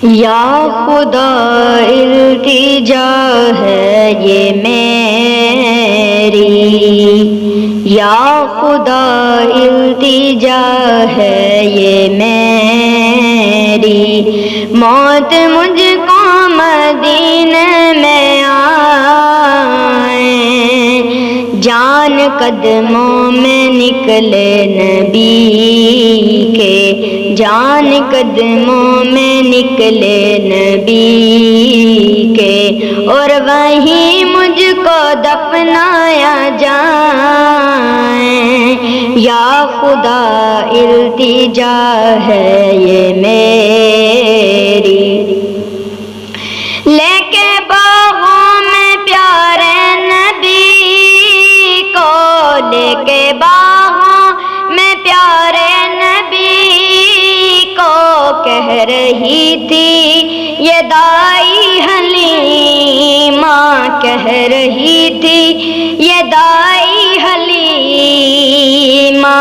یا خدا التجا ہے یہ میری، یا خدا التجا ہے یہ میری، موت مجھ کو مدینے میں آئے، جان قدموں میں نکلے نبی کے، جان قدموں میں نکلے نبی کے، اور وہیں مجھ کو دفنایا جائے، یا خدا التجا ہے یہ میری، لے کے باغوں میں پیارے نبی کو، لے کے باغوں میں پیارے نبی کو، کہہ رہی تھی یہ دائی حلیمہ، کہہ رہی تھی یہ دائی حلیمہ،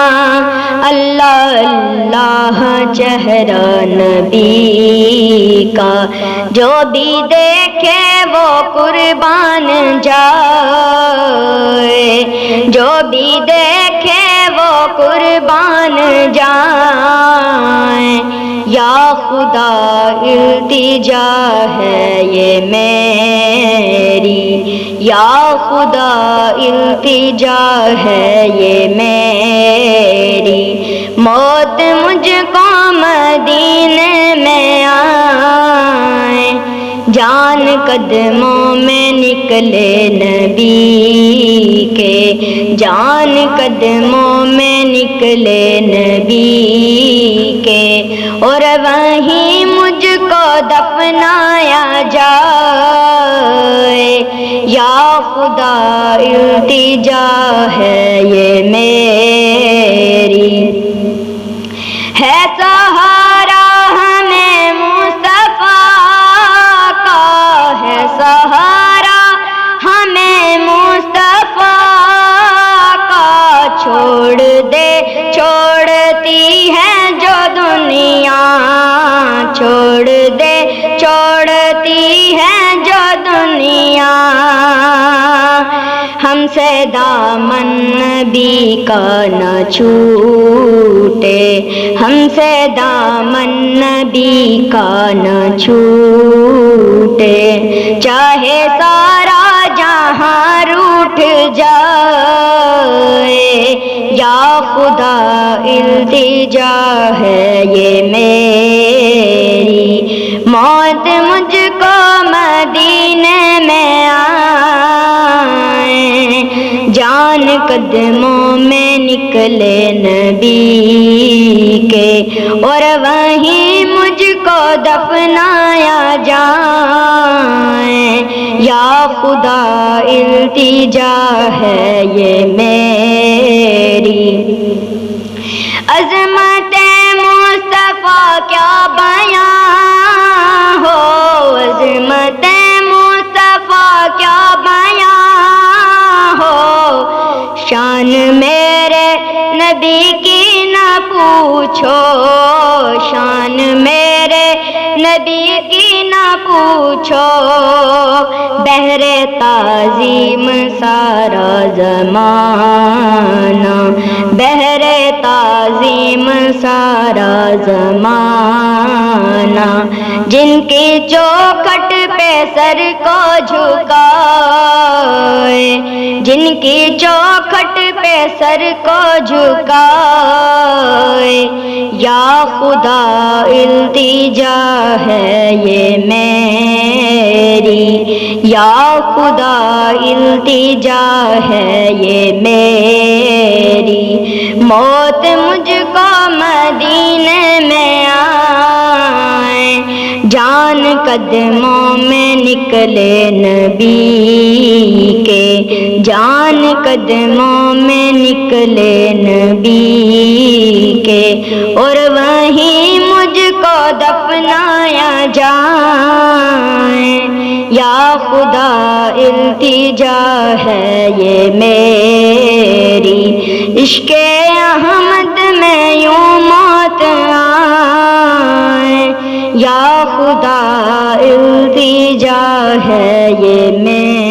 اللہ اللہ چہرہ نبی کا، جو بھی دیکھے وہ قربان جائے، جو بھی دیکھے وہ قربان جائے، یا خدا التجا ہے یہ میری، یا خدا التجا ہے یہ میری، موت مجھ کو مدینے میں آئے، جان قدموں میں نکلے نبی کے، جان قدموں میں نکلے نبی کے، اور وہیں مجھ کو دفنایا جائے، یا خدا التجا ہے یہ میری، ہے سہارا ہمیں مصطفیٰ کا، ہے سہارا ہمیں مصطفیٰ کا، چھوڑ دے چھوڑتی ہے جو دنیا، چھوڑ دے چھوڑتی ہے جو دنیا، ہم سے دامن نبی کا نہ چھوٹے، ہم سے دامن نبی کا نہ چھوٹے، چاہے سارا جہاں روٹھ جائے، یا خدا التجا ہے یہ میری، موت مجھ کو مدینے میں آئے، جان قدموں میں نکلے نبی کے، اور وہیں مجھ کو دفنایا جائے، یا خدا التجا ہے یہ میری، عظمت مصطفیٰ کیا بیان ہو، عظمت مصطفیٰ کیا بیان ہو، شان میرے نبی کی نہ پوچھو، شان میرے نبی کی نہ پوچھو، بحر تعظیم سارا زمانہ، بحر تعظیم سارا زمانہ، جن کی چوکھٹ پہ سر کو جھکائے، جن کی چوکھٹ پہ سر کو جھکائے، یا خدا التجا ہے یہ میری، یا خدا التجا ہے یہ میری، موت مجھ کو مدینے میں آئے، جان قدموں میں نکلے نبی کے، جان قدموں میں نکلے نبی کے، اور وہیں مجھ کو دفنایا جائے، یا خدا التجا ہے یہ میری، عشق احمد میں یوں موت آئے، یا خدا التجا ہے یہ میں